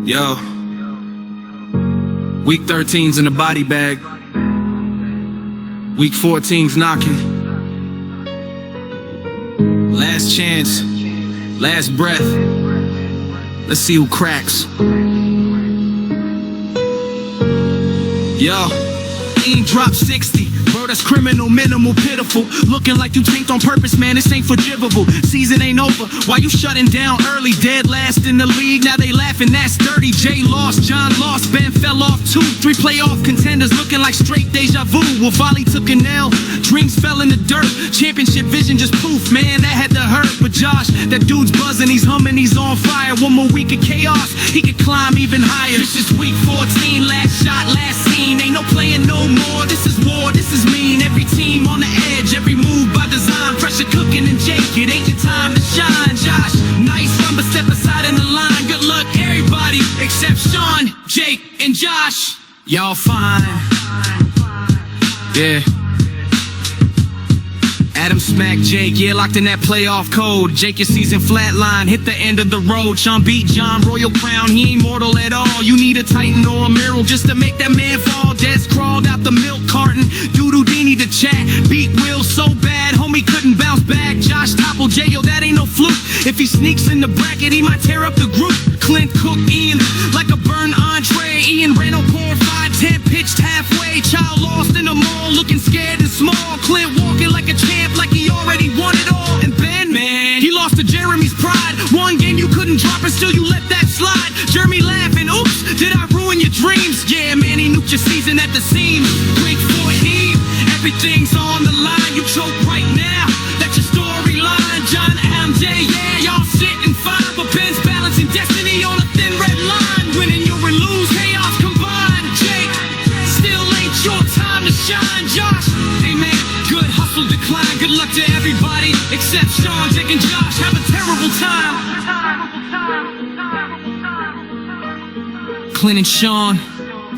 Yo, week 13's in the body bag. Week 14's knocking. Last chance, last breath. Let's see who cracks. Yo, he dropped 60. Bro, that's criminal, minimal, pitiful. Looking like you tanked on purpose, man, this ain't forgivable. Season ain't over, why you shutting down early? Dead last in the league, now they laughing, that's dirty. Jay lost, John lost, Ben fell off too. 3 playoff contenders looking like straight deja vu. Well, Volley took an L, dreams fell in the dirt. Championship vision just poof, man, that had to hurt. But Josh, that dude's buzzing, he's humming, he's on fire. One more week of chaos, he could climb even higher. This is week 14, last shot, last scene. Ain't no playing no more, this is war, this is mean. Every team on the edge, every move by design. Pressure cooking and Jake, it ain't your time to shine. Josh, nice run, but step aside in the line. Good luck, everybody, except Sean, Jake, and Josh. Y'all fine. Yeah. Adam smacked Jake, yeah, locked in that playoff code. Jake, your season flatline, hit the end of the road. Sean beat John, royal crown, he ain't mortal at all. You need a titan or a mural just to make that man fall. Des crawled out the milk carton, Doodoo Dini to chat. Beat Will so bad, homie couldn't bounce back. Josh toppled Jay, yo, that ain't no fluke. If he sneaks in the bracket, he might tear up the group. Clint cooked Ian like a burned entree. Ian ran on pour 5-10, pitched halfway. Child lost in the mall, looking scared and small. Clint walking like a champ, like he already won it all. And Ben, man, he lost to Jeremy's pride. One game you couldn't drop and still you let that slide. Jeremy laughing, oops, did I ruin your dreams? Yeah, man, he nuked your season at the seams. Week 14, everything's on the line. You choke right now, that's your storyline. John, MJ, yeah, y'all sitting fine. But Ben's balancing destiny on a thin red line. Winning you and lose, chaos combined. Jake, still ain't your time to shine. Josh, hey man, good hustle decline. Good luck to everybody except Sean, Jake, and Josh. Have a terrible time. Clint and Sean,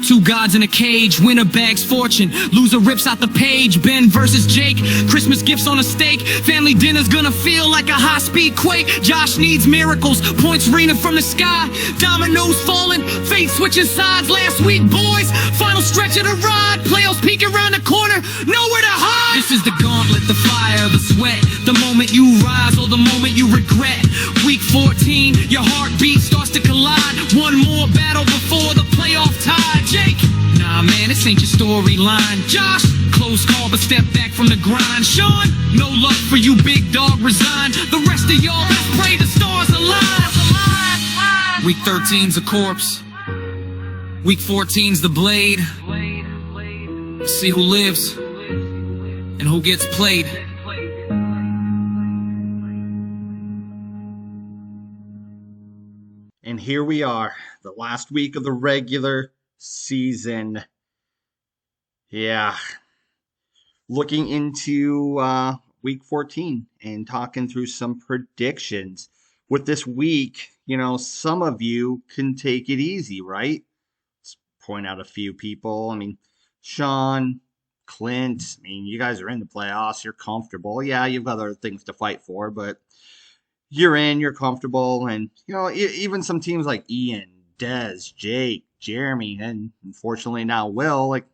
2 gods in a cage. Winner bags fortune, loser rips out the page. Ben versus Jake, Christmas gifts on a steak. Family dinner's gonna feel like a high-speed quake. Josh needs miracles, points raining from the sky. Dominoes falling, fate switching sides. Last week, boys, final stretch of the ride. Playoffs peek around the corner, nowhere to hide. This is the gauntlet, the fire, the sweat. The moment you rise or the moment you regret. Week 14, your heartbeat starts to collide. One more battle before the playoff tie. Jake, nah man, this ain't your storyline. Josh, close call but step back from the grind. Sean, no luck for you, big dog, resign. The rest of y'all, let's pray the stars align. Week 13's a corpse, week 14's the blade. Let's see who lives and who gets played. And here we are, the last week of the regular season. Yeah. Looking into week 14 and talking through some predictions. With this week, you know, some of you can take it easy, right? Let's point out a few people. I mean, Sean, Clint, I mean, you guys are in the playoffs. You're comfortable. Yeah, you've got other things to fight for, but you're in, you're comfortable. And, you know, even some teams like Ian, Dez, Jake, Jeremy, and unfortunately now Will, like,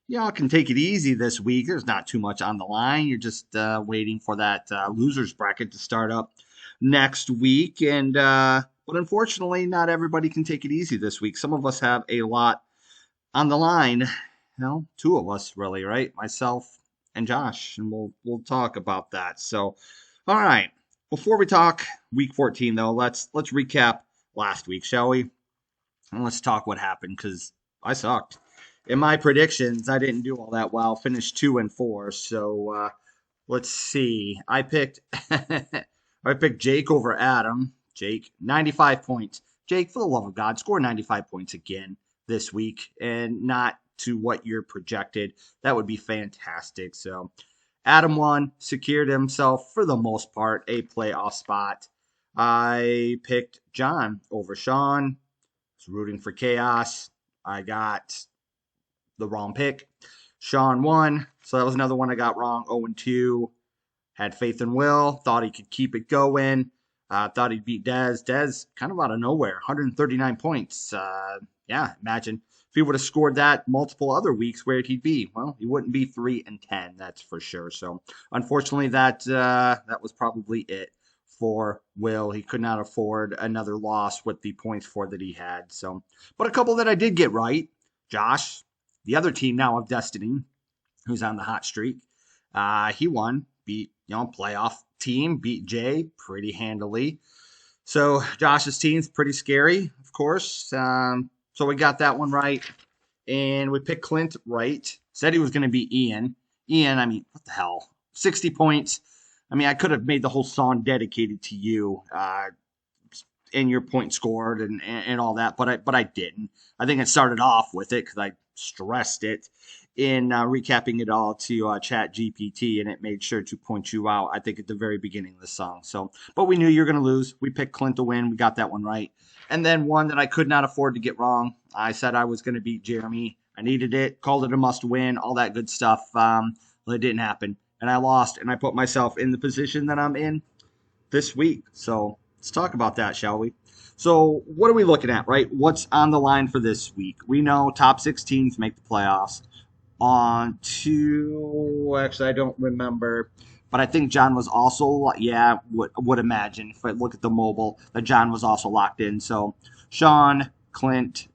y'all can take it easy this week. There's not too much on the line. You're just waiting for that losers bracket to start up next week. And but unfortunately, not everybody can take it easy this week. Some of us have a lot on the line. You know, 2 of us really, right? Myself and Josh, and we'll talk about that. So, all right. Before we talk week 14, though, let's recap last week, shall we? And let's talk what happened, because I sucked. In my predictions, I didn't do all that well. Finished 2-4. So let's see. I picked Jake over Adam. Jake, 95 points. Jake, for the love of God, score 95 points again this week, and not to what you're projected. That would be fantastic. So Adam won, secured himself, for the most part, a playoff spot. I picked John over Sean. Was rooting for chaos. I got the wrong pick. Sean won, so that was another one I got wrong. 0-2. Had faith in Will. Thought he could keep it going. Thought he'd beat Dez. Dez kind of out of nowhere, 139 points. Yeah, imagine if he would have scored that multiple other weeks, where'd he be? Well, he wouldn't be 3-10, that's for sure. So unfortunately, that was probably it for Will. He could not afford another loss with the points for that he had. So, but a couple that I did get right. Josh, the other team now of Destiny, who's on the hot streak. He won, beat playoff team, beat Jay pretty handily. So Josh's team's pretty scary, of course. So we got that one right, and we picked Clint right. Said he was going to be Ian. Ian, I mean, what the hell? 60 points. I mean, I could have made the whole song dedicated to you. In your point scored and all that, but I didn't. I think it started off with it because I stressed it in recapping it all to Chat GPT, and it made sure to point you out. I think at the very beginning of the song. So, but we knew you were going to lose. We picked Clint to win. We got that one right. And then one that I could not afford to get wrong. I said I was going to beat Jeremy. I needed it. Called it a must win. All that good stuff. Well, it didn't happen, and I lost. And I put myself in the position that I'm in this week. So let's talk about that, shall we? So what are we looking at, right? What's on the line for this week? We know top 6 teams make the playoffs. On to, actually, I don't remember, but I think John was also, yeah, would imagine if I look at the mobile that John was also locked in. So Sean, Clint,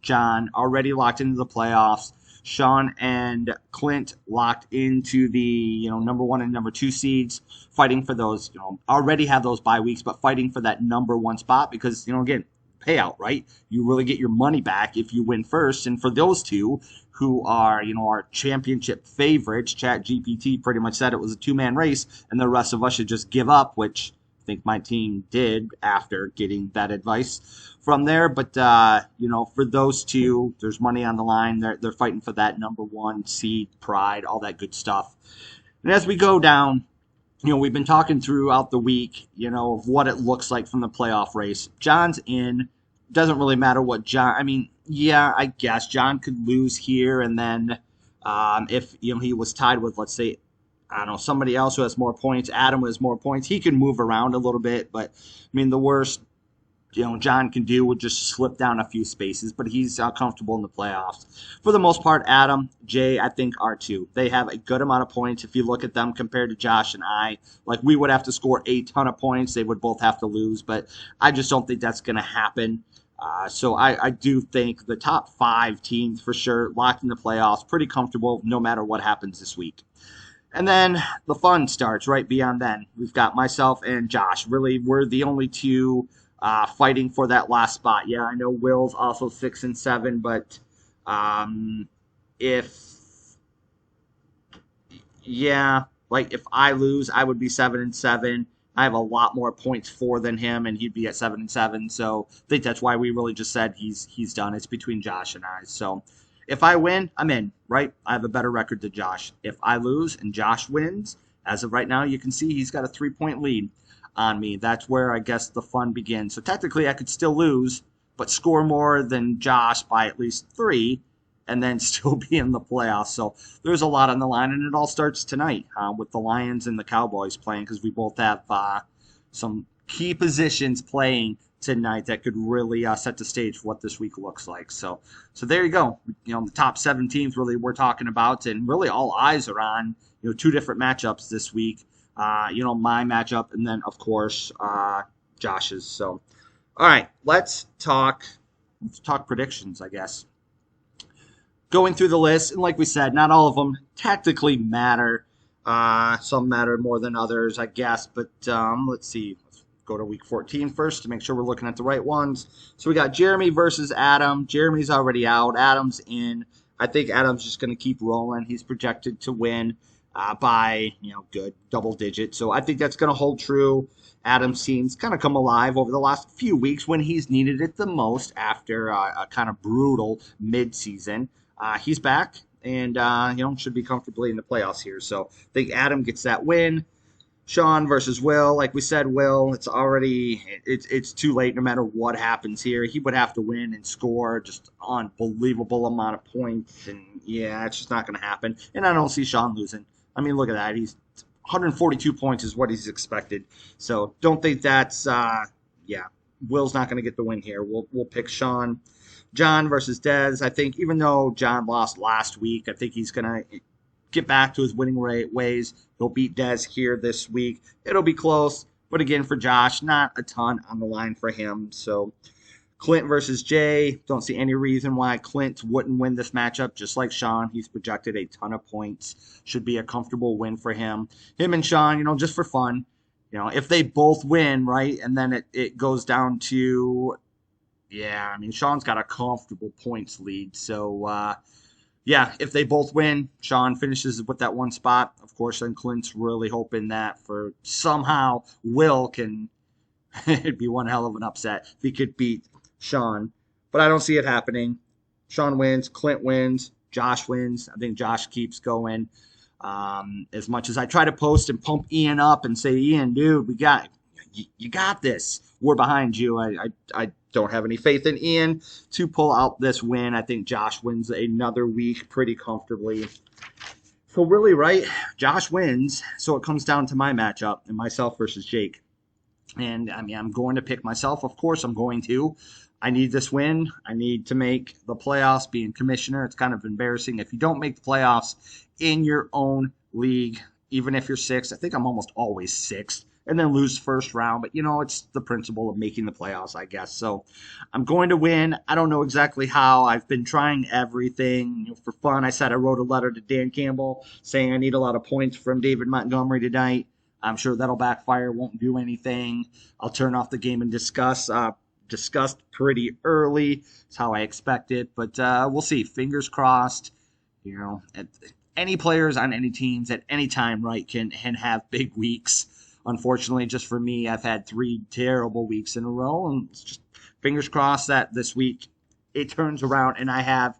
John already locked into the playoffs. Sean and Clint locked into the number 1 and number 2 seeds, fighting for those, already have those bye weeks, but fighting for that number 1 spot because again, payout, right? You really get your money back if you win first. And for those two who are our championship favorites, Chat GPT pretty much said it was a 2-man race, and the rest of us should just give up, which I think my team did after getting that advice from there. But for those two, there's money on the line. They're fighting for that number 1 seed, pride, all that good stuff. And as we go down, we've been talking throughout the week, of what it looks like from the playoff race. John's in. Doesn't really matter what John. I mean, yeah, I guess John could lose here, and then if he was tied with, let's say, I don't know, somebody else who has more points, Adam who has more points, he can move around a little bit. But I mean, the worst John can do would just slip down a few spaces, but he's comfortable in the playoffs. For the most part, Adam, Jay, I think are too. They have a good amount of points. If you look at them compared to Josh and I, like we would have to score a ton of points. They would both have to lose, but I just don't think that's going to happen. So I do think the top 5 teams for sure locked in the playoffs, pretty comfortable no matter what happens this week. And then the fun starts right beyond then. We've got myself and Josh. Really, we're the only two fighting for that last spot. Yeah, I know Will's also 6 and 7, but if I lose, I would be 7 and 7. I have a lot more points for than him, and he'd be at 7 and 7. So I think that's why we really just said he's done. It's between Josh and I. So if I win, I'm in, right? I have a better record than Josh. If I lose and Josh wins, as of right now, you can see he's got a 3-point lead on me. That's where I guess the fun begins. So technically, I could still lose, but score more than Josh by at least 3, and then still be in the playoffs. So there's a lot on the line, and it all starts tonight with the Lions and the Cowboys playing, because we both have some key positions playing tonight that could really set the stage for what this week looks like. So there you go. The top 7 teams really we're talking about, and really all eyes are on 2 different matchups this week. My matchup, and then of course Josh's. So all right, let's talk predictions, I guess. Going through the list, and like we said, not all of them tactically matter. Some matter more than others, I guess. But let's see. Let's go to week 14 first to make sure we're looking at the right ones. So we got Jeremy versus Adam. Jeremy's already out. Adam's in. I think Adam's just going to keep rolling. He's projected to win by good double digits. So I think that's going to hold true. Adam's team's kind of come alive over the last few weeks when he's needed it the most after a kind of brutal midseason. He's back and should be comfortably in the playoffs here. So I think Adam gets that win. Sean versus Will. Like we said, Will, it's too late no matter what happens here. He would have to win and score just unbelievable amount of points. And yeah, it's just not going to happen. And I don't see Sean losing. I mean, look at that. He's 142 points is what he's expected. So don't think that's Will's not going to get the win here. We'll pick Sean. John versus Dez. I think even though John lost last week, I think he's going to get back to his winning ways. He'll beat Dez here this week. It'll be close, but again, for Josh, not a ton on the line for him. So Clint versus Jay. Don't see any reason why Clint wouldn't win this matchup. Just like Sean, he's projected a ton of points. Should be a comfortable win for him. Him and Sean, just for fun. If they both win, right, and then it goes down to, Sean's got a comfortable points lead. So, if they both win, Sean finishes with that one spot. Of course, then Clint's really hoping that for somehow Will can, it'd be one hell of an upset if he could beat Sean. But I don't see it happening. Sean wins, Clint wins, Josh wins. I think Josh keeps going. As much as I try to post and pump Ian up and say, Ian, dude, you got this. We're behind you. I don't have any faith in Ian to pull out this win. I think Josh wins another week pretty comfortably. So really, right, Josh wins. So it comes down to my matchup and myself versus Jake. And I'm going to pick myself. Of course, I'm going to. I need this win. I need to make the playoffs. Being commissioner, it's kind of embarrassing if you don't make the playoffs in your own league, even if you're sixth. I think I'm almost always sixth, and then lose first round. But, it's the principle of making the playoffs, I guess. So I'm going to win. I don't know exactly how. I've been trying everything for fun. I said I wrote a letter to Dan Campbell saying I need a lot of points from David Montgomery tonight. I'm sure that'll backfire, won't do anything. I'll turn off the game and discussed pretty early. That's how I expect it. But we'll see. Fingers crossed. Any players on any teams at any time, right, can have big weeks. Unfortunately, just for me, I've had 3 terrible weeks in a row. And it's just fingers crossed that this week it turns around and I have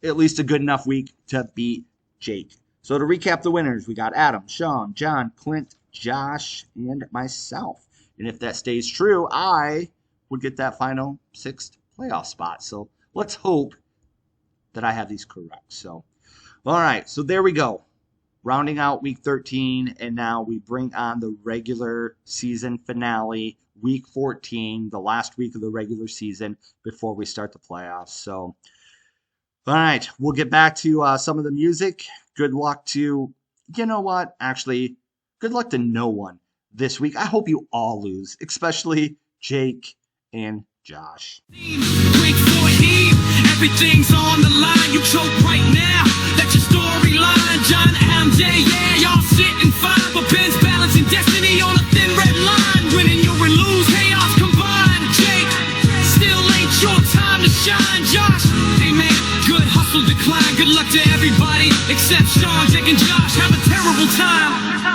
at least a good enough week to beat Jake. So to recap the winners, we got Adam, Sean, John, Clint, Josh, and myself. And if that stays true, I would get that final 6th playoff spot. So let's hope that I have these correct. So, all right. So there we go. Rounding out week 13. And now we bring on the regular season finale, week 14, the last week of the regular season before we start the playoffs. So, all right. We'll get back to some of the music. Good luck to, actually, good luck to no one this week. I hope you all lose, especially Jake and Josh. Week 14, everything's on the line. You choke right now. That's your storyline. John, MJ, y'all sitting fine, but Ben's balancing destiny on a thin red line. Winning you and lose, chaos combined. Jake, still ain't your time to shine. Josh, hey man, good hustle decline. Good luck to everybody except Sean, Jake, and Josh. Have a terrible time.